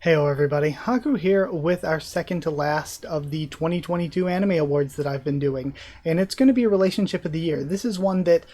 Heyo everybody, Haku here with our second to last of the 2022 anime awards that I've been doing, and it's going to be a relationship of the year. This is one that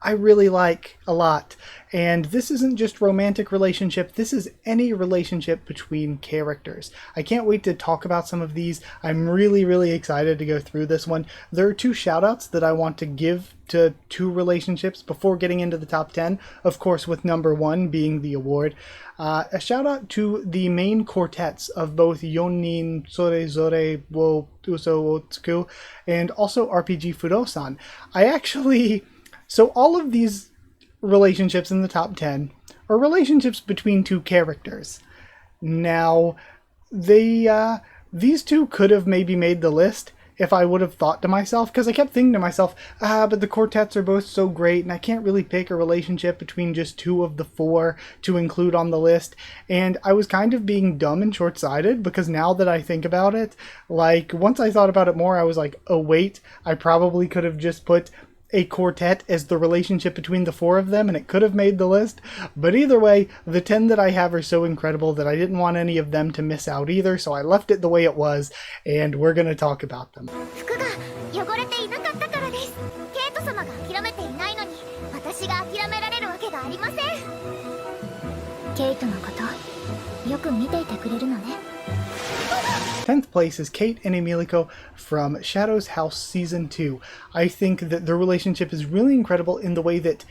I really like a lot, and this isn't just romantic relationship, this is any relationship between characters. I can't wait to talk about some of these. I'm really excited to go through this one. There are two shoutouts that I want to give to two relationships before getting into the top 10, of course with number one being the award. A shout out to the main quartets of both Yonin Sorezore wo Uso wo Tsuku and also RPG Fudosan. So all of these relationships in the top 10 are relationships between two characters. Now, these two could have maybe made the list if I would have thought to myself, because I kept thinking to myself, but the quartets are both so great, and I can't really pick a relationship between just two of the four to include on the list. And I was kind of being dumb and short-sighted, because now that I think about it, like, once I thought about it more, I was like, oh wait, I probably could have just put a quartet as the relationship between the four of them, and it could have made the list. But either way, the 10 that I have are so incredible that I didn't want any of them to miss out either, so I left it the way it was, and we're going to talk about them. Tenth place is Kate and Emiliko from Shadow's House Season 2. I think that their relationship is really incredible in the way that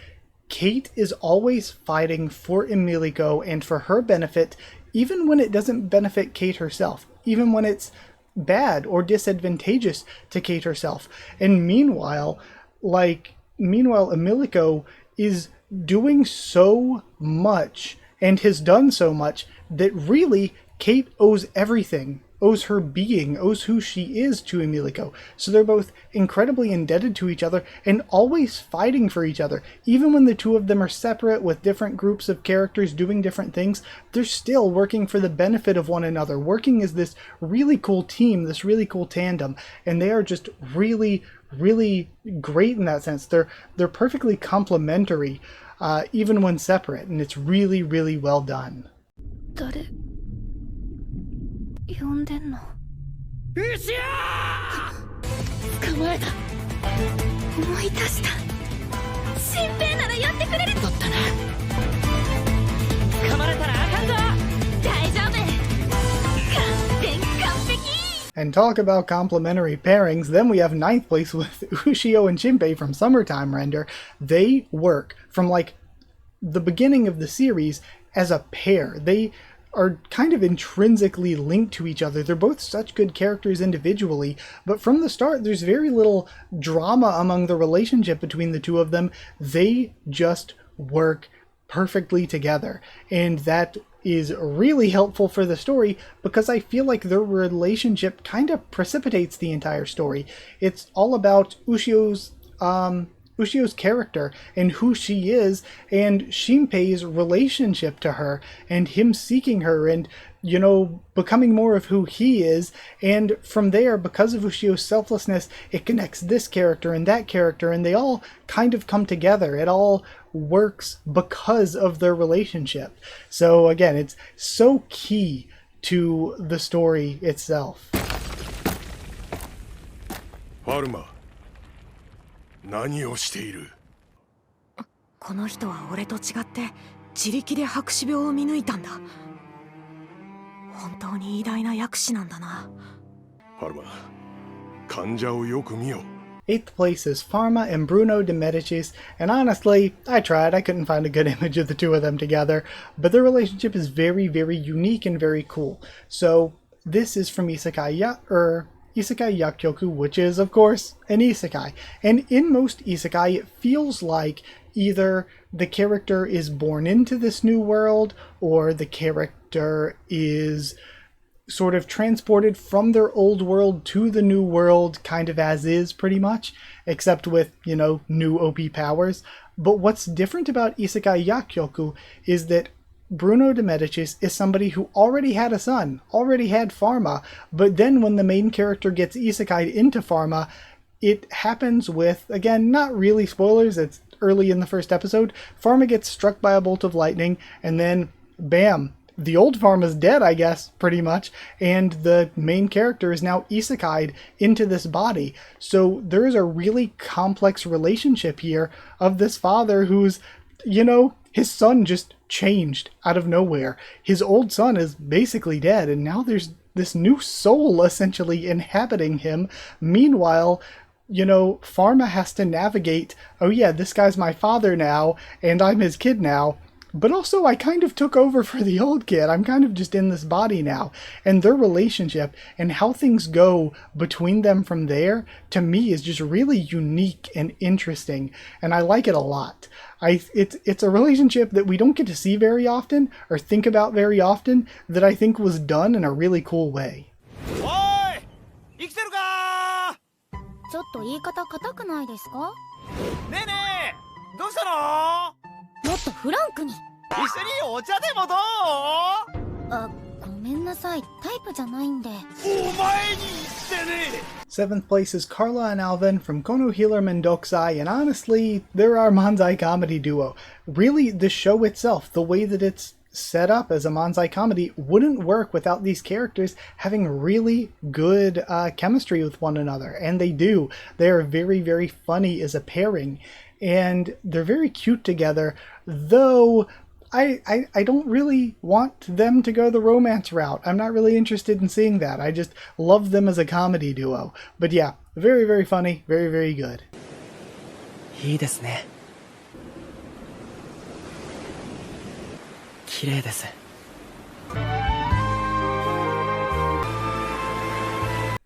Kate is always fighting for Emiliko and for her benefit, even when it doesn't benefit Kate herself, even when it's bad or disadvantageous to Kate herself. And meanwhile, Emiliko is doing so much and has done so much that really Kate owes everything, owes her being, owes who she is to Emiliko. So they're both incredibly indebted to each other and always fighting for each other. Even when the two of them are separate with different groups of characters doing different things, they're still working for the benefit of one another, working as this really cool team, this really cool tandem, and they are just really great in that sense. They're perfectly complementary, even when separate, and it's really well done. 呼んでんのうしゃー捕まえた思い出した新兵ならやってくれるだったな捕まれたらあかんぞ大丈夫完璧 And talk about complementary pairings, then we have 9th place with Ushio and Shinpei from Summertime Render. They work from like the beginning of the series as a pair. They are kind of intrinsically linked to each other. They're both such good characters individually, but from the start there's very little drama among the relationship between the two of them. They just work perfectly together, and that is really helpful for the story because I feel like their relationship kind of precipitates the entire story. It's all about Ushio's character and who she is, and Shinpei's relationship to her, and him seeking her and, you know, becoming more of who he is. And from there, because of Ushio's selflessness, it connects this character and that character, and they all kind of come together. It all works because of their relationship. So again, it's so key to the story itself. Faruma. 何をしているこの人は俺と違って自力で白死病を見抜いたんだ本当に偉大な薬師なんだなファルマ患者をよく見よ 8th place is Pharma and Bruno de Medicis, and honestly, I tried. I couldn't find a good image of the two of them together, but their relationship is very unique and very cool. So this is from Isekai Yakyoku, which is, of course, an isekai. And in most isekai, it feels like either the character is born into this new world, or the character is sort of transported from their old world to the new world, kind of as is, pretty much, except with, you know, new OP powers. But what's different about Isekai Yakyoku is that Bruno de Medicis is somebody who already had a son, already had Pharma, but then when the main character gets isekai'd into Pharma, it happens with, again, not really spoilers, it's early in the first episode, Pharma gets struck by a bolt of lightning, and then, bam, the old farm is dead, I guess, pretty much, and the main character is now isekai'd into this body. So there is a really complex relationship here of this father who's, his son just changed out of nowhere. His old son is basically dead, and now there's this new soul essentially inhabiting him. Meanwhile, Pharma has to navigate, oh yeah, this guy's my father now, and I'm his kid now, but also I kind of took over for the old kid. I'm kind of just in this body now. And their relationship and how things go between them from there, to me, is just really unique and interesting, and I like it a lot. It's a relationship that we don't get to see very often, or think about very often, that I think was done in a really cool way. 生きてるかちょっと言い方硬くないですか？ねえねえどうしたのもっとフランクに。一緒にお茶でもどうあ、ごめんなさい。タイプじゃないんで。お前に言ってね Seventh place is Carla and Alvin from Kono Healer Mendokusai, and honestly, they're our Manzai comedy duo. Really, the show itself, the way that it's set up as a Manzai comedy, wouldn't work without these characters having really good chemistry with one another, and they do. They are very, very funny as a pairing, and they're very cute together, though I don't really want them to go the romance route. I'm not really interested in seeing that. I just love them as a comedy duo. But yeah, very, very funny, very, very good. いいですね。綺麗です。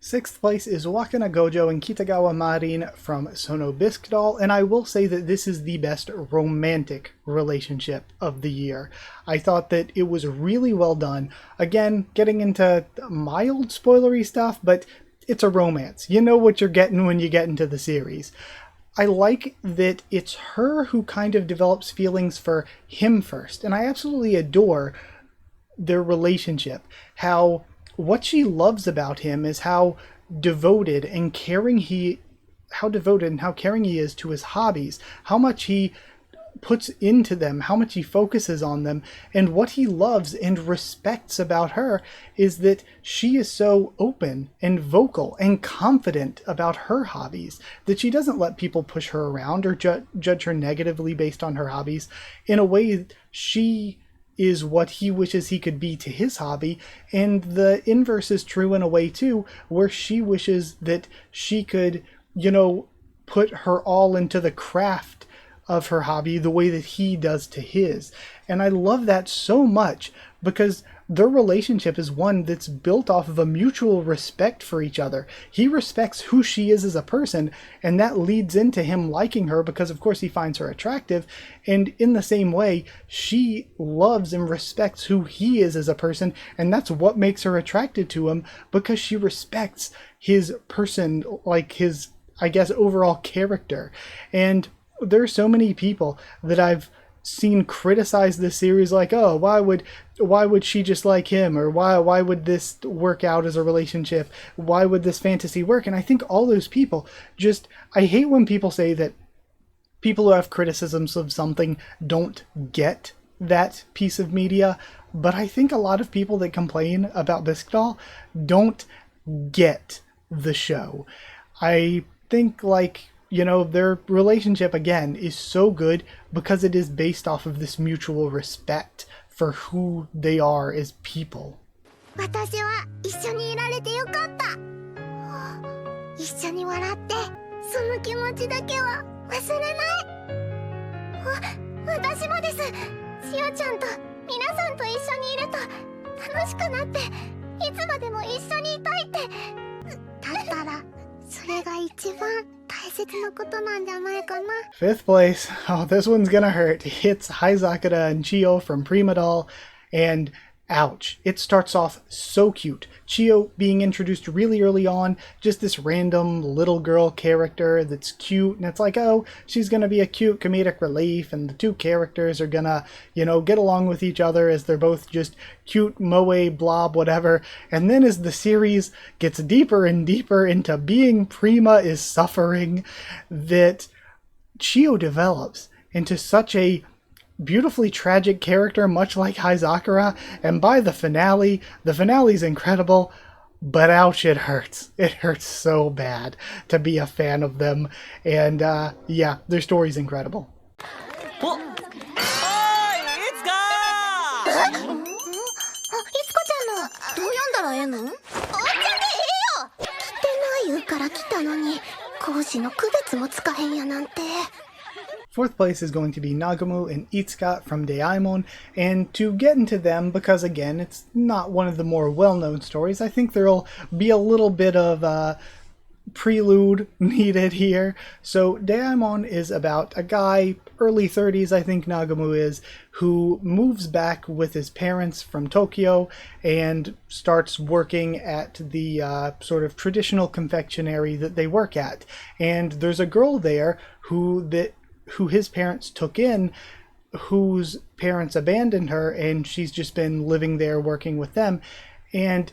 Sixth place is Wakana Gojo and Kitagawa Marin from Sono Bisque Doll, and I will say that this is the best romantic relationship of the year. I thought that it was really well done. Again, getting into mild spoilery stuff, but it's a romance. You know what you're getting when you get into the series. I like that it's her who kind of develops feelings for him first, and I absolutely adore their relationship. What she loves about him is how devoted and caring he is to his hobbies, how much he puts into them, how much he focuses on them, and what he loves and respects about her is that she is so open and vocal and confident about her hobbies, that she doesn't let people push her around or judge her negatively based on her hobbies. In a way, she is what he wishes he could be to his hobby, and the inverse is true in a way too, where she wishes that she could, put her all into the craft of her hobby the way that he does to his. And I love that so much, because their relationship is one that's built off of a mutual respect for each other. He respects who she is as a person, and that leads into him liking her because, of course, he finds her attractive. And in the same way, she loves and respects who he is as a person, and that's what makes her attracted to him, because she respects his person, like his, I guess, overall character. And there are so many people that I've seen criticize this series, like, oh, why would she just like him, or why would this work out as a relationship, why would this fantasy work? And I think all those people just, I hate when people say that people who have criticisms of something don't get that piece of media, but I think a lot of people that complain about Bisque Doll don't get the show. I think, like, their relationship, again, is so good because it is based off of this mutual respect for who they are as people. 私は一緒にいられてよかった。一緒に笑って、その気持ちだけは忘れない。私もです。しおちゃんと皆さんと一緒にいると楽しくなって、いつまでも一緒にいたいって。だったら、それが一番。Fifth place. Oh, this one's gonna hurt. It's Haizakura and Chio from Prima Doll, and ouch. It starts off so cute. Chio being introduced really early on, just this random little girl character that's cute, and it's like, oh, she's gonna be a cute comedic relief, and the two characters are gonna, get along with each other as they're both just cute moe blob whatever. And then as the series gets deeper and deeper into being Prima is suffering, that Chio develops into such a beautifully tragic character, much like Haizakura, and by the finale's incredible, but ouch, it hurts. It hurts so bad to be a fan of them, and yeah, their story's incredible. おいいつかいつこちゃんのどう読んだらええの？おっちゃんでええよ。来てない言うから来たのに講師の区別もつかへんやなんて。Fourth place is going to be Nagamu and Itsuka from Daimon, and to get into them, because again, it's not one of the more well-known stories, I think there'll be a little bit of prelude needed here. So Daimon is about a guy, early 30s I think Nagamu is, who moves back with his parents from Tokyo and starts working at the sort of traditional confectionery that they work at. And there's a girl there who his parents took in, whose parents abandoned her, and she's just been living there working with them. And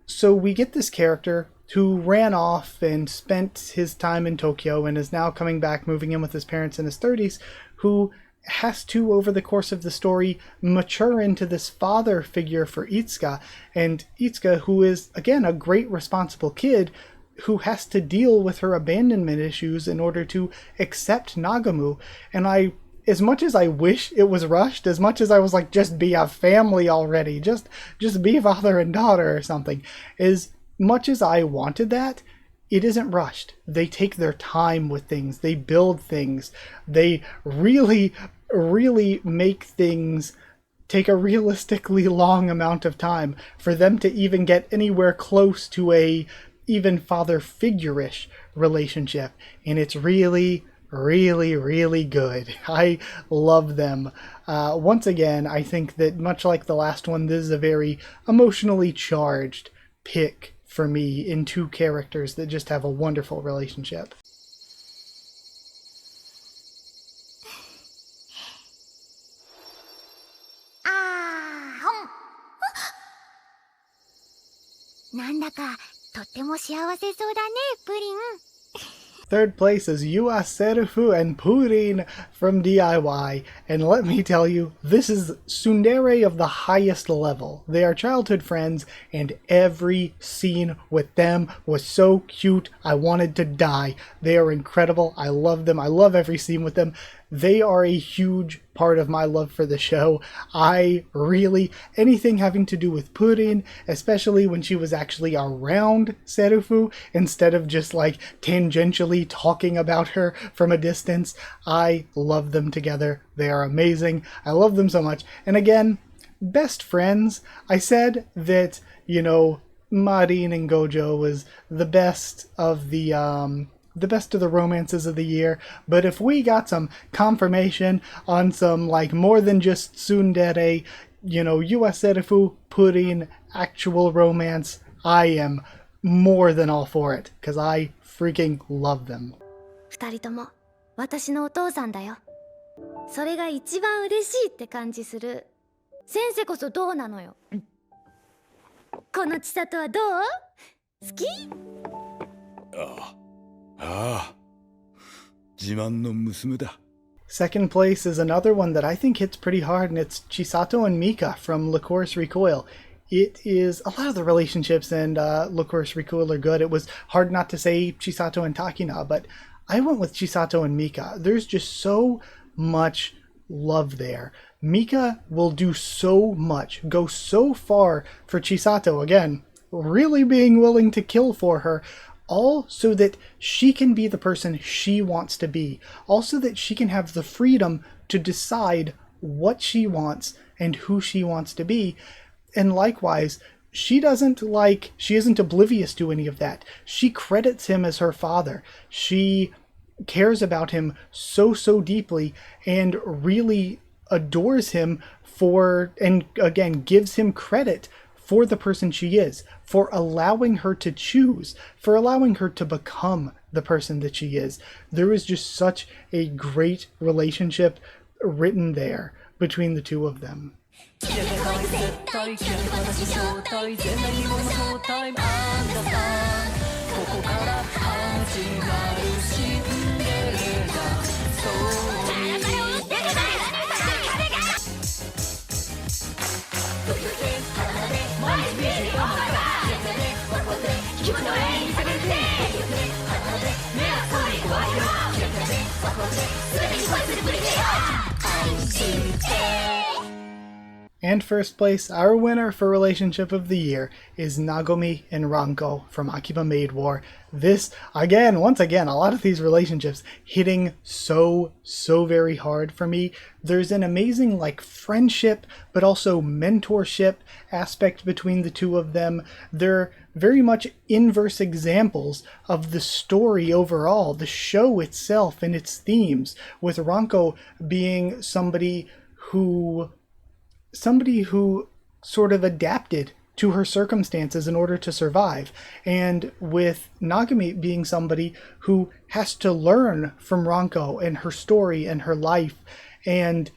so we get this character who ran off and spent his time in Tokyo and is now coming back, moving in with his parents in his 30s, who has to, over the course of the story, mature into this father figure for Itsuka. And Itsuka, who is, again, a great responsible kid, who has to deal with her abandonment issues in order to accept Nagamu. And as much as I wish it was rushed, as much as I was like, just be a family already, just be father and daughter or something, as much as I wanted that, it isn't rushed. They take their time with things. They build things. They really, really make things take a realistically long amount of time for them to even get anywhere close to a even father figure-ish relationship, and it's really, really, really good. I love them. Once again, I think that much like the last one, this is a very emotionally charged pick for me in two characters that just have a wonderful relationship. なんだかとっても幸せそうだね、プリン。 Third place is Yua Serufu and Purin from DIY, and let me tell you, this is tsundere of the highest level. They are childhood friends, and every scene with them was so cute, I wanted to die. They are incredible, I love them, I love every scene with them. They are a huge part of my love for the show. Anything having to do with Purin, especially when she was actually around Serufu, instead of just like tangentially talking about her from a distance, I love them together. They are amazing. I love them so much. And again, best friends. I said that, Marin and Gojo was the best of the romances of the year, but if we got some confirmation on some like more than just tsundere, Yua Serufu Purin actual romance, I am more than all for it, because I freaking love them. 二人とも私のお父さんだよ。それが一番嬉しいって感じする。先生こそどうなのよ。この千里はどう？好き？自慢の娘だ。 Second place is another one that I think hits pretty hard, and it's Chisato and Mika from Licorice Recoil. It is, a lot of the relationships in Licorice Recoil are good. It was hard not to say Chisato and Takina, but I went with Chisato and Mika. There's just so much love there. Mika will do so much, go so far for Chisato, again, really being willing to kill for her, all so that she can be the person she wants to be, also that she can have the freedom to decide what she wants and who she wants to be. And likewise, she isn't oblivious to any of that. She credits him as her father. She cares about him so deeply and really adores him and again gives him credit for the person she is, for allowing her to choose, for allowing her to become the person that she is. There is just such a great relationship written there between the two of them. 「And first place, our winner for Relationship of the Year is Nagomi and Ranko from Akiba Maid War. This, again, once again, a lot of these relationships hitting so very hard for me. There's an amazing, like, friendship, but also mentorship aspect between the two of them. They're very much inverse examples of the story overall, the show itself and its themes, with Ranko being somebody who sort of adapted to her circumstances in order to survive, and with Nagami being somebody who has to learn from Ranko and her story and her life and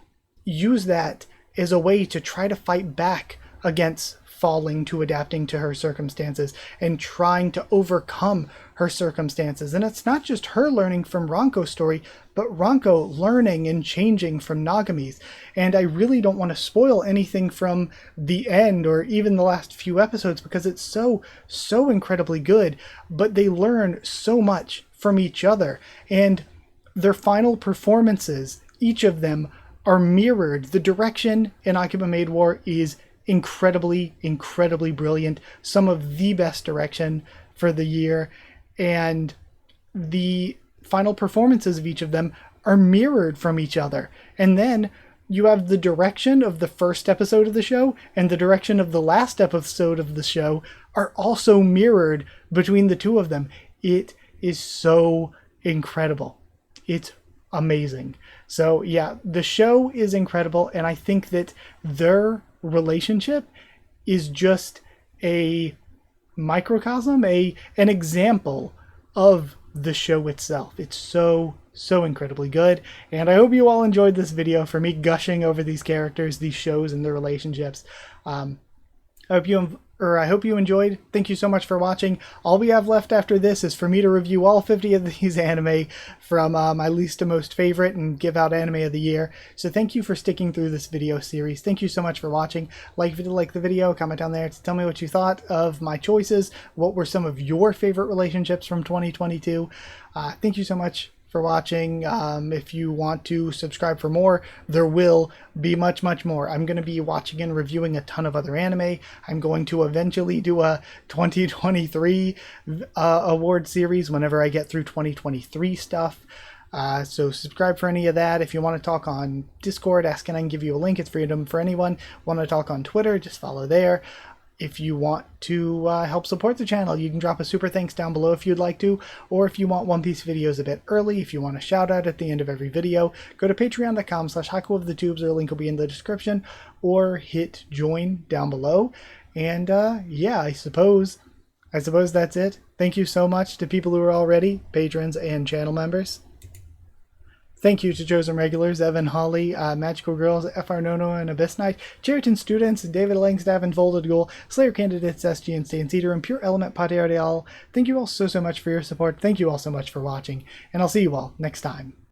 use that as a way to try to fight back against falling to adapting to her circumstances and trying to overcome her circumstances. And it's not just her learning from Ranko's story, but Ranko learning and changing from Nagami's. And I really don't want to spoil anything from the end or even the last few episodes because it's so incredibly good, but they learn so much from each other. And their final performances, each of them, are mirrored. The direction in Akiba Maid War is incredibly brilliant. Some of the best direction for the year. And the final performances of each of them are mirrored from each other. And then you have the direction of the first episode of the show and the direction of the last episode of the show are also mirrored between the two of them. It is so incredible. It's amazing. So yeah, the show is incredible, and I think that their relationship is just a microcosm, an example of the show itself. It's so incredibly good, and I hope you all enjoyed this video for me gushing over these characters, these shows, and their relationships. I hope you enjoyed. Thank you so much for watching. All we have left after this is for me to review all 50 of these anime from my least to most favorite and give out anime of the year. So thank you for sticking through this video series. Thank you so much for watching. If you did like the video, comment down there to tell me what you thought of my choices. What were some of your favorite relationships from 2022? Thank you so much for watching. If you want to subscribe for more, there will be much more. I'm going to be watching and reviewing a ton of other anime. I'm going to eventually do a 2023 award series whenever I get through 2023 stuff. So subscribe for any of that. If you want to talk on Discord, ask and I can give you a link. It's freedom for anyone. Want to talk on Twitter, just follow there. If you want to help support the channel, you can drop a super thanks down below if you'd like to, or if you want One Piece videos a bit early, if you want a shout out at the end of every video, go to patreon.com/Haku of the Tubes, or a link will be in the description, or hit join down below. And yeah, I suppose that's it. Thank you so much to people who are already patrons and channel members. Thank you to chosen regulars, Evan Holly, Magical Girls, FR Nono and Abyss Knight, Cheriton students, David Langstaff and Folded Ghoul, Slayer candidates, SG and Stan Cedar, and Pure Element Pater Real. Thank you all so much for your support. Thank you all so much for watching, and I'll see you all next time.